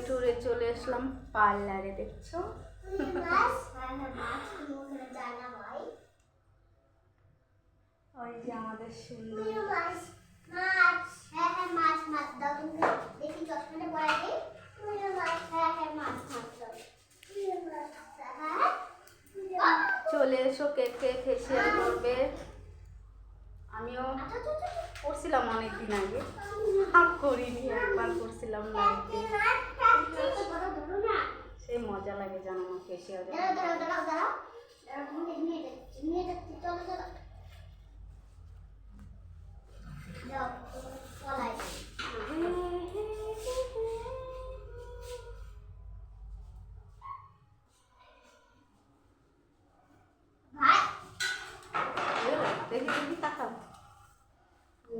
টুরে চলে আসলাম পার্লারে, দেখছো? ওই যে আমাদের সুন্দর চলে এসো, কেকে ফেসিয়াল করবে। আমিও করছিলাম অনেকদিন আগে, করিনি, একবার করছিলাম লাইফে। সে মজা লাগে জানো না ফেসিয়াল।